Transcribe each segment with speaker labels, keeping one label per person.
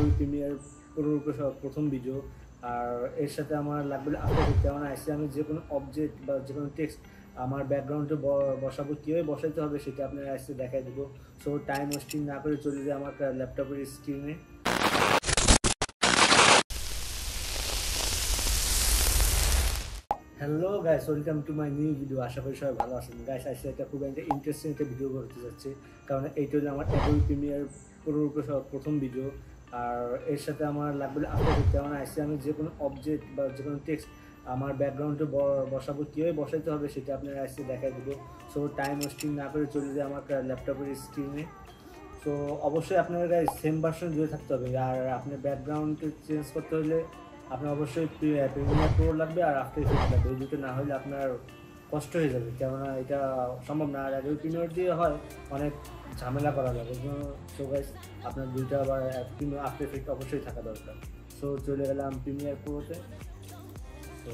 Speaker 1: Adobe Premiere প্রোর উপরে প্রথম video. আর এর সাথে আমার লাগবে আফটার ইফেক্ট। যেমন আসছে আমি যে কোনো অবজেক্ট বা যে কোনো টেক্সট আমার ব্যাকগ্রাউন্ডে বসাবো, কীভাবে বসাইতে হবে সেটা আপনার আসছে দেখাই দেবো। সো টাইম ওয়েস্টিং না করে চলে যায় আমার ল্যাপটপের স্ক্রিনে। Hello guys, welcome to my new video. আশা করি সবাই ভালো আছেন। গাইস আজকে একটা খুব একটা ইন্টারেস্টিং একটা ভিডিও করতে যাচ্ছে, কারণ এইটা হলো আমার অ্যাডোবি প্রিমিয়ার প্রোর উপরে প্রথম ভিডিও। আর এর সাথে আমার লাগবে আফটার ইফেক্ট। যেমন আসছে আমি যে কোনো অবজেক্ট বা যে কোনো টেক্সট আমার ব্যাকগ্রাউন্ডে বসাবো, কীভাবে বসাইতে হবে সেটা আপনার আসছে দেখাই দেবো। সো টাইম ওয়েস্টিং না করে চলে যায় আমার ল্যাপটপের স্ক্রিনে। সো অবশ্যই আপনার গাইস সেম ভার্সন জুড়ে থাকতে হবে। আর আপনার ব্যাকগ্রাউন্ড চেঞ্জ করতে হলে আপনার অবশ্যই প্রিমিয়ার প্রো লাগবে আর আফটার ইফেক্ট লাগবে। এই দুটো না হলে আপনার কষ্ট হয়ে যাবে, কেননা এটা সম্ভব না। আর অ্যাডোবি প্রিমিয়ার দিয়ে হয় অনেক ঝামেলা করা লাগে। সো গাইস আপনার দুইটা বা আফটার ইফেক্ট অবশ্যই থাকা দরকার। সো চলে গেলাম প্রিমিয়ার প্রোতে। তো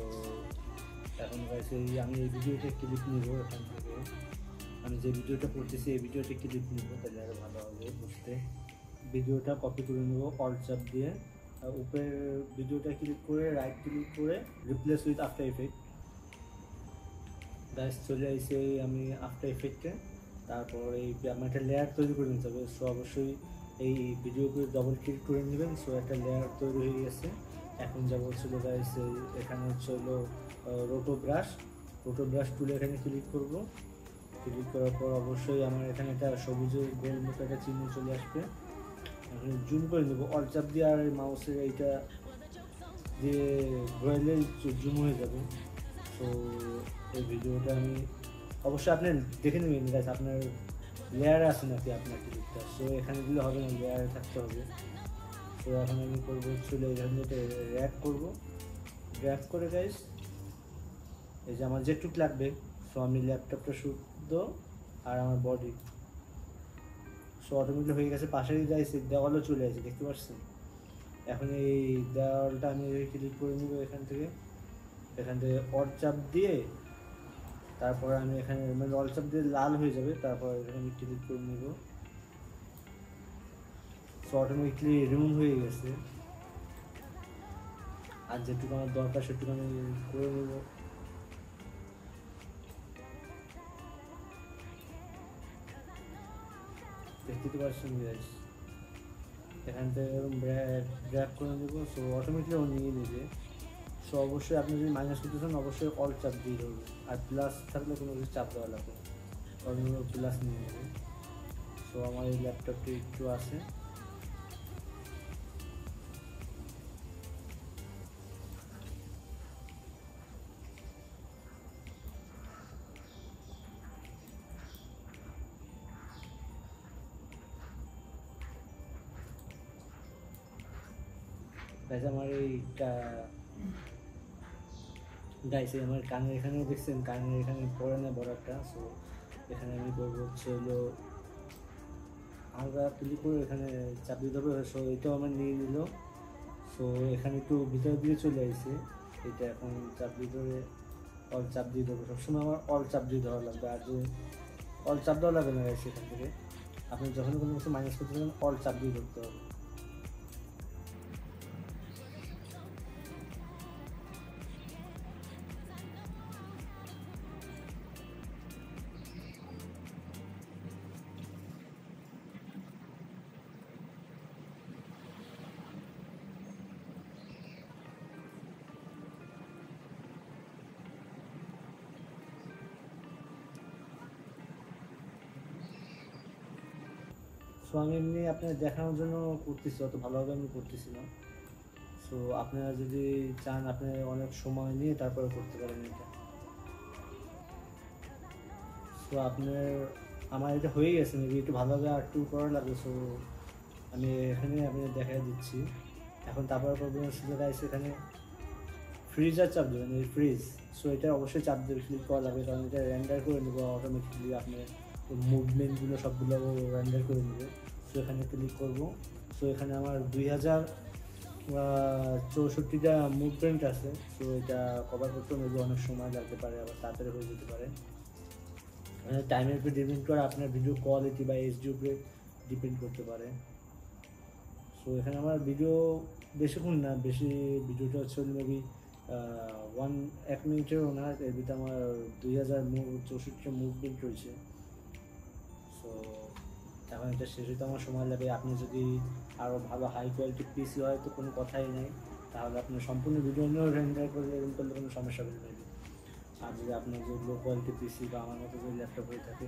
Speaker 1: এখন গাইস আমি এই ভিডিওটা ক্লিপ নিব এখান থেকে। আমি যে ভিডিওটা করতেছি এই ভিডিওটা ক্লিপ নিব, তাহলে আরও ভালো হবে বুঝতে। ভিডিওটা কপি করে নেব অল্ট চাপ দিয়ে, উপরের ভিডিওটা ক্লিক করে রাইট ক্লিক করে রিপ্লেস উইথ আফটার ইফেক্ট। ব্যাস চলে আসছে আমি আফটার ইফেক্টে। তারপর এই আমার একটা লেয়ার তৈরি করে নিতে হবে। সো অবশ্যই এই ভিডিওকে ডবল ক্লিক করে নেবেন। সো একটা লেয়ার তৈরি হয়ে গেছে। এখন যা বলছিল গাইস, এখানে হচ্ছে হলো রোটো ব্রাশ টুলে এখানে ক্লিক করব। ক্লিক করার পর অবশ্যই আমার এখানে একটা সবুজের গোল মতো একটা চিহ্ন চলে আসবে। এখন জুম করে নেব অল্ট চাপ দিয়ে, আর মাউসের এইটা দিয়ে ঘোরাইলে জুম হয়ে যাবে। সো এই ভিডিওটা আমি অবশ্যই আপনি দেখে নেবেন গাইস আপনার লেয়ার আছে নাকি আপনার ক্লিপটা। সো এখানে দিলে হবে না, লেয়ারে থাকতে হবে। তো এখন আমি করবো চলে এখান থেকে ড্র্যাগ করে গাইস এই যে আমার যেটুক লাগবে। সো আমি ল্যাপটপটা শুদ্ধ আর আমার বডি সো অটোমেটিক হয়ে গেছে। পাশেই গাইস দেওয়ালও চলে আসে, দেখতে পাচ্ছেন। এখন এই দেওয়ালটা আমি ক্লিক করে নেব এখান থেকে অল্ট চাপ দিয়ে। তারপরে আমি এখানে মানে অল্ট চাপ দিয়ে লাল হয়ে যাবে, তারপর এখানে ক্লিক করে নেব। সো অটোমেটিকলি রিমুভ হয়ে গেছে। আর যেটুকু আমার দরকার সেটুকু আমি করে নেব। দেখতে পাচ্ছেন গাইস, এখান থেকে এরকম ড্র্যাগ করে নেব। সো অটোমেটিকলি ও নিয়ে নেবে। সো অবশ্যই আপনি যদি মাইনাস করতে চান অবশ্যই অল চাপ দিয়ে ধরবে, আর প্লাস থাকলে কোনো কিছু চাপ দেওয়া লাগবে, প্লাস নিয়ে নেবে। সো আমার এই ল্যাপটপটি একটু আছে। আমার এইটা গাইছে আমার কানের এখানেও দেখছেন, কানের এখানে পড়ে না বর্ডারটা। সো এখানে আমি করবো হচ্ছে হলো আলাদা ক্লিক করে এখানে চাপ দিতে হবে। সো এটাও আমার নিয়ে নিল। সো এখানে একটু ভিতরে দিয়ে চলে আসছে। এটা এখন চাপ দিয়ে ধরে অল চাপ দিয়ে দেবো। সবসময় আমার অল চাপ দিয়ে ধরা লাগবে, আর যে অল চাপ দেওয়া লাগবে না গাইছে। এখান থেকে আপনি যখন কোনো কিছু মাইনাস করতে চান অল চাপ দিয়ে ধরতে হবে। সো আমি এমনি আপনার দেখানোর জন্য করতেছি, অত ভালোভাবে আমি করতেছি না। সো আপনারা যদি চান আপনি অনেক সময় নিয়ে তারপরে করতে পারেন এটা। সো আপনার আমার এটা হয়ে গেছে, মেবি একটু ভালোভাবে আর একটু করা লাগবে। সো আমি এখানে আপনাদের দেখাই দিচ্ছি। এখন তারপরে করবেন সুযোগ আছে এখানে ফ্রিজার চাপ দেবেন, এই ফ্রিজ। সো এটা অবশ্যই চাপ দেবে, ক্লিক করা লাগবে, কারণ এটা রেন্ডার করে নেবো অটোমেটিকলি। আপনার মুভমেন্টগুলো সবগুলো রেন্ডার করে নেবে। সো এখানে ক্লিক করবো। সো এখানে আমার 2064টা মুভমেন্ট আছে। সো এটা কভার করতে মেবি অনেক সময় লাগতে পারে, আবার তাড়াতাড়ি হয়ে যেতে পারে। টাইমের উপরে ডিপেন্ড করে আপনার ভিডিও কোয়ালিটি বা এইচডি উপরে ডিপেন্ড করতে পারে। সো এখানে আমার ভিডিও বেশিক্ষণ না, বেশি ভিডিওটা হচ্ছে মেবি 1 মিনিটেরও না, এর ভিতরে আমার 2064 মুভমেন্ট রয়েছে। সো এখন এটা শেষ হতে আমার সময় লাগে। আপনি যদি আরও ভালো হাই কোয়ালিটি পিসি হয় তো কোনো কথাই নেই, তাহলে আপনি সম্পূর্ণ ভিডিও নিয়েও রেন্ডার করলে এরকম করলে কোনো সমস্যা হবে না। আর যদি আপনার যে লো কোয়ালিটি পিসি বা আমার মতো যদি ল্যাপটপ হয়ে থাকে,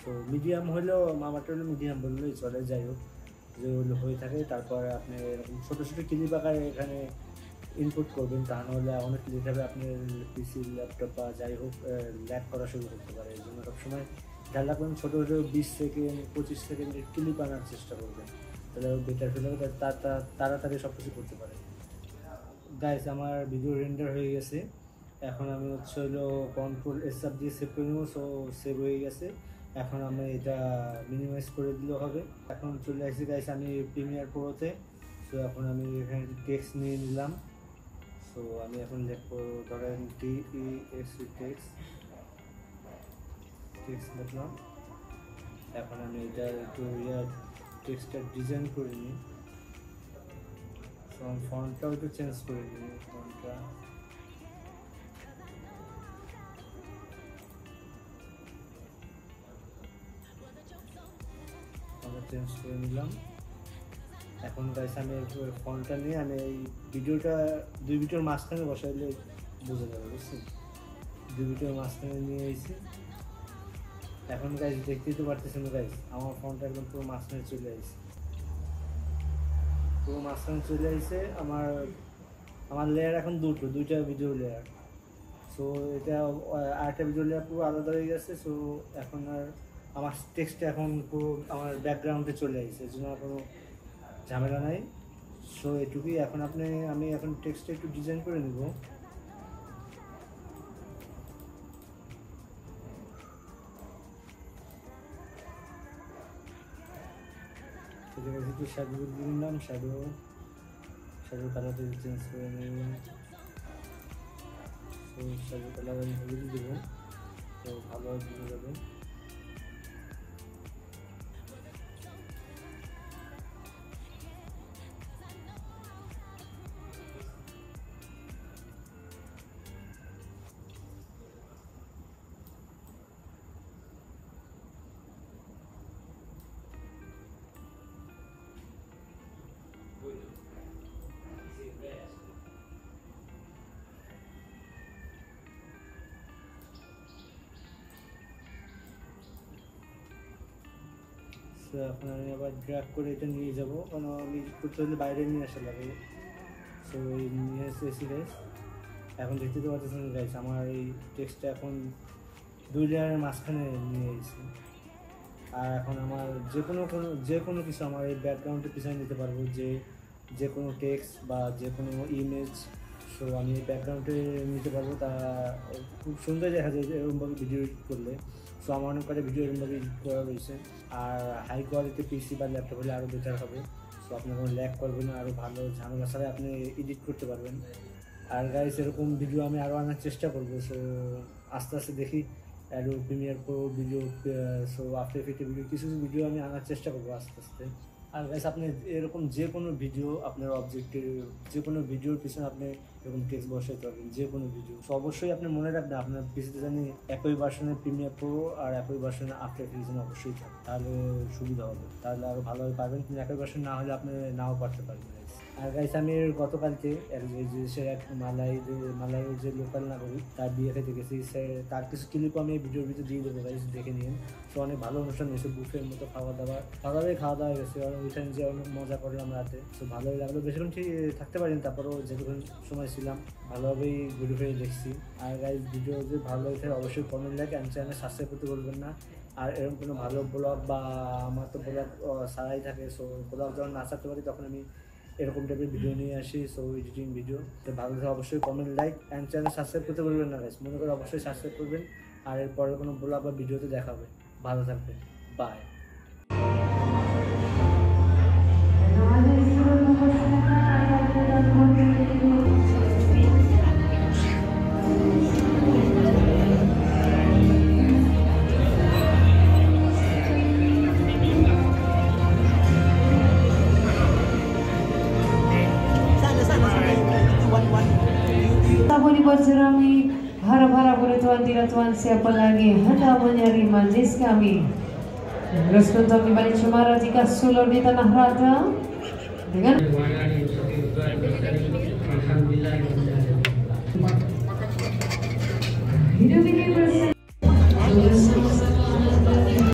Speaker 1: তো মিডিয়াম হলেও আমারটা হলো মিডিয়াম বললেই চলে, যাই হোক যেগুলো হয়ে থাকে, তারপরে আপনি এরকম ছোটো ছোটো ক্লিপ আকারে এখানে ইনপুট করবেন, তা নাহলে অনেক লেট হবে, আপনার পিসি ল্যাপটপ বা যাই হোক ল্যাগ করা শুরু করতে পারে। এই জন্য সবসময় খেয়াল রাখবেন ছোটো ছোটো 20 সেকেন্ড 25 সেকেন্ডের ক্লিপ আনার চেষ্টা করবেন, তাহলে বেটার ফিল হবে, তাড়াতাড়ি সব কিছু করতে পারে। গাইস আমার ভিডিও রেন্ডার হয়ে গেছে, এখন আমি হচ্ছে হলো কন্ট্রোল এস দিয়ে সেভ করে নেবো। সো সেভ হয়ে গেছে, এখন আমি এটা মিনিমাইজ করে দিলেও হবে। এখন চলে আসছি গাইস আমি প্রিমিয়ার প্রোতে। সো এখন আমি এখানে টেক্সট নিয়ে নিলাম। সো আমি এখন লিখবো ধরেন টেক্সট লিখলাম। এখন আমি এটা একটু টেক্সটটা ডিজাইন করে নিই। সো ফন্টটাও একটু চেঞ্জ করে নিই, ফন্টটা চেঞ্জ করে নিলাম। এখন গাইস আমি ফোনটা নিয়ে আমি এই ভিডিওটা 2 ভিডিওর মাঝখানে বসাইলে বোঝা যাবে, বুঝছেন? 2 ভিডিওর মাঝখানে নিয়ে এসেছি। এখন গাইস দেখতেই তো পারতেছেন গাইস, আমার ফোনটা একদম পুরো মাঝখানে চলে আসছে, পুরো মাঝখানে চলে আসছে। আমার লেয়ার এখন দুইটা ভিডিও লেয়ার। সো এটা আরেকটা ভিডিও লেয়ার পুরো আলাদা হয়ে গেছে। সো এখন আর আমার টেক্সটটা এখন পুরো আমার ব্যাকগ্রাউন্ডে চলে আসছে, এর জন্য কোনো ঝামেলা নাই। সো এটুকুই। এখন আমি এখন টেক্সটটা একটু ডিজাইন করে নেব। একটু শ্যাডো দিয়ে নিলাম, শ্যাডো কালারটা চেঞ্জ করে নেব। সো শ্যাডো কালার আমি হলুদ দেবো, তো ভালো দিয়ে যাবে। এখন আমি আবার ড্র্যাগ করে এটা নিয়ে যাব, কারণ আমি করতে হলে বাইরে নিয়ে আসা লাগে। সো এই নিয়ে এসেছি গাইস। এখন দেখতে তো পাচ্ছেন গাইস আমার এই টেক্সটটা এখন 2 লেয়ারের মাঝখানে নিয়ে এসেছি। আর এখন আমার যে কোনো কিছু আমার এই ব্যাকগ্রাউন্ডে পিছনে নিতে পারবো, যে কোনো টেক্সট বা যে কোনো ইমেজ। সো আমি এই ব্যাকগ্রাউন্ডে নিতে পারবো, তা খুব সুন্দর দেখা যায় এরকমভাবে ভিডিও এডিট করলে। সো আমার অনেক কটা ভিডিও এরকমভাবে এডিট করা রয়েছে। আর হাই কোয়ালিটি পিসি বা ল্যাপটপ হলে আরও বেটার হবে। সো আপনার কোনো ল্যাগ করবে না, আরও ভালো ঝামেলা ছাড়া আপনি এডিট করতে পারবেন। আর গাইস এরকম ভিডিও আমি আরও আনার চেষ্টা করবো। সো আস্তে আস্তে দেখি Adobe Premiere Pro video, so after এফেক্টের ভিডিও, কিছু ভিডিও আমি আনার চেষ্টা করবো আস্তে আস্তে। আর গাইস আপনি এরকম যে কোনো ভিডিও আপনার অবজেক্টের যে কোনো ভিডিওর পিছনে আপনি এরকম টেক্সট বসাইতে পারবেন, যে কোনো ভিডিও। সো অবশ্যই আপনি মনে রাখবেন আপনার পিসিতে জানি একই ভার্সনের প্রিমিয়ার প্রো আর একই ভার্সনের আফটার এফেক্ট যেন অবশ্যই থাকে, তাহলে সুবিধা হবে, তাহলে আরও ভালোভাবে পারবেন। কিন্তু একই ভার্সন না হলে আপনি নাও পারতে পারবেন। আর গাইস আমি গতকালকে এক মালাইয়ের যে লোকাল নাগরিক তার বিয়ে খেতে গেছি, তার কিছু ক্লিপ আমি ভিডিওর ভিতরে দিয়ে দেবো গাইস, দেখে নিন। সো অনেক ভালো অনুষ্ঠান হয়েছে, বুফের মতো খাওয়া দাওয়া গেছে, ওইখানে যে অনেক মজা করলাম রাতে। সো ভালোই লাগলো, বেশিক্ষণ ঠিক থাকতে পারিনি, তারপরেও যেটুকুন সময় ছিলাম ভালোভাবেই ঘুরে ফিরে দেখছি। আর গাইস ভিডিও যদি ভালো লাগে অবশ্যই comment like and channel subscribe করতে বলবেন না। আর এরকম কোনো ভালো ব্লগ বা আমার তো ব্লগ সারাই থাকে, সো ব্লগ যখন না ছাড়তে পারি তখন আমি এরকম টাইপের ভিডিও নিয়ে আসি। সো এডিটিং ভিডিও তো ভালো লাগে, অবশ্যই comment like and channel subscribe করতে বলবেন না গাইস, মনে করে অবশ্যই সাবস্ক্রাইব করবেন। আর এরপরে কোনো ব্লগ বা ভিডিওতে দেখা হবে। ভালো থাকবেন, by.
Speaker 2: berceramik. Harap-harap boleh tuan tidak tuan siapa lagi hendak menyeri majlis kami. Terus untuk kembali cemara jika sulur di tanah rata dengan
Speaker 3: Alhamdulillah.